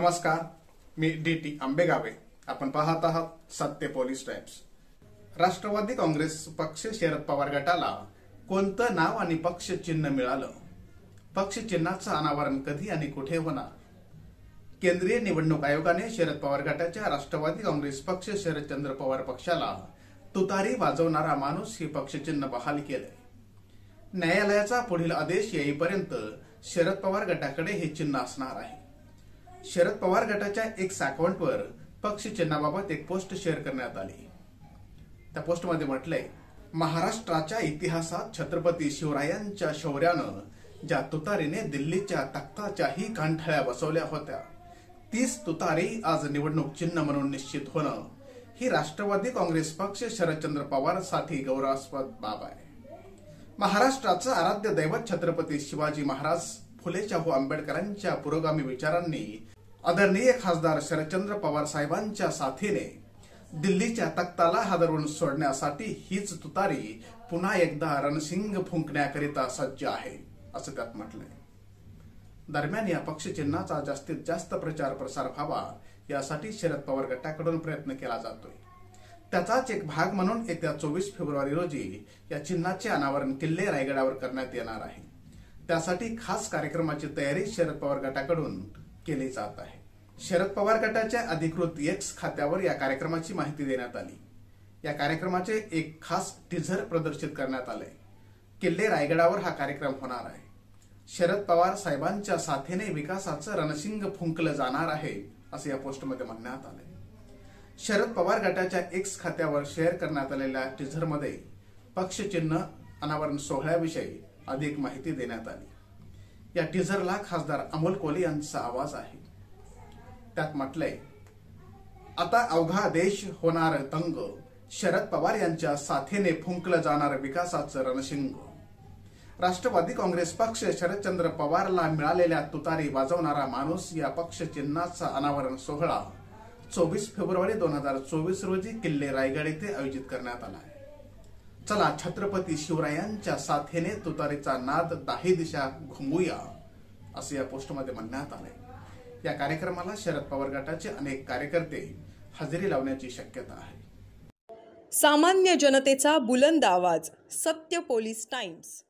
नमस्कार, मी डी.टी. आंबेगावे. आपण पाहत आहात सत्य पोलीस टाइम्स. राष्ट्रवादी काँग्रेस पक्ष शरद पवार गटाला कोणतं नाव आणि पक्ष चिन्ह मिळालं? पक्ष चिन्हाचं अनावरण कधी आणि कुठे होणार? केंद्रीय निवडणूक आयोगाने शरद पवार गटाच्या राष्ट्रवादी काँग्रेस पक्ष शरदचंद्र पवार पक्षाला तुतारी वाजवणारा माणूस हे पक्ष चिन्ह बहाल केलंय. न्यायालयाचा पुढील आदेश येईपर्यंत शरद पवार गटाकडे हे चिन्ह असणार आहे. शरद पवार गटाच्या एक्स अकाउंटवर पक्ष चिन्हाबाबत एक पोस्ट शेअर करण्यात आली. त्या पोस्टमध्ये म्हटलंय, महाराष्ट्राच्या इतिहासात छत्रपती शिवरायांच्या शौर्यानं ज्या तुतारीने दिल्लीच्या तख्ताच्याही कानठळ्या बसवल्या होत्या, तीच तुतारी आज निवडणूक चिन्ह म्हणून निश्चित होणं ही राष्ट्रवादी काँग्रेस पक्ष शरदचंद्र पवार साठी गौरवास्पद बाब आहे. महाराष्ट्राचं आराध्य दैवत छत्रपती शिवाजी महाराज, फुले शाहू आंबेडकरांच्या पुरोगामी विचारांनी आदरणीय खासदार शरदचंद्र पवार साहेबांच्या साथीने दिल्लीच्या तख्ताला हादरवून सोडण्यासाठी हीच तुतारी पुन्हा एकदा रणसिंग फुंकण्याकरिता सज्ज आहे, असं त्यात म्हटलंय. दरम्यान या पक्ष चिन्हाचा जास्तीत जास्त प्रचार प्रसार व्हावा यासाठी शरद पवार गटाकडून प्रयत्न केला जातोय. त्याचाच एक भाग म्हणून येत्या 24 फेब्रुवारी रोजी या चिन्हाचे अनावरण किल्ले रायगडावर करण्यात येणार आहे. त्यासाठी खास कार्यक्रमाची तयारी शरद पवार गटाकडून केली जात आहे. शरद पवार गटाच्या अधिकृत एक्स खात्यावर या कार्यक्रमाची माहिती देण्यात आली. या कार्यक्रमाचे एक खास टीझर प्रदर्शित करण्यात आले. किल्ले रायगडावर हा कार्यक्रम होणार आहे. शरद पवार साहेबांच्या साथीने विकासाचं रणशिंग फुंकलं जाणार आहे, असं या पोस्टमध्ये म्हणण्यात आले. शरद पवार गटाच्या एक्स खात्यावर शेअर करण्यात आलेल्या टीझरमध्ये पक्ष चिन्ह अनावरण सोहळ्याविषयी अधिक माहिती देण्यात आली. या टीझरला खासदार अमोल कोल्हे यांचा आवाज आहे. त्यात म्हटलंय, आता अवघा देश होणार तंग, शरद पवार यांच्या साथीने फुंकलं जाणार विकासाचं रणशिंग. राष्ट्रवादी काँग्रेस पक्ष शरदचंद्र पवारला मिळालेल्या तुतारी वाजवणारा माणूस या पक्ष चिन्हाचा अनावरण सोहळा 24 फेब्रुवारी 2024 रोजी किल्ले रायगड येथे आयोजित करण्यात आला आहे. चला छत्रपती शिवरायांच्या साथीने तुतारीचा नाद 10 दिशा घुमूया, असं या पोस्टमध्ये म्हणण्यात आलंय. या कार्यक्रमाला शरद पवार गटाचे अनेक कार्यकर्ते हजेरी लावण्याची शक्यता आहे. सामान्य जनतेचा बुलंद आवाज, सत्य पोलीस टाइम्स.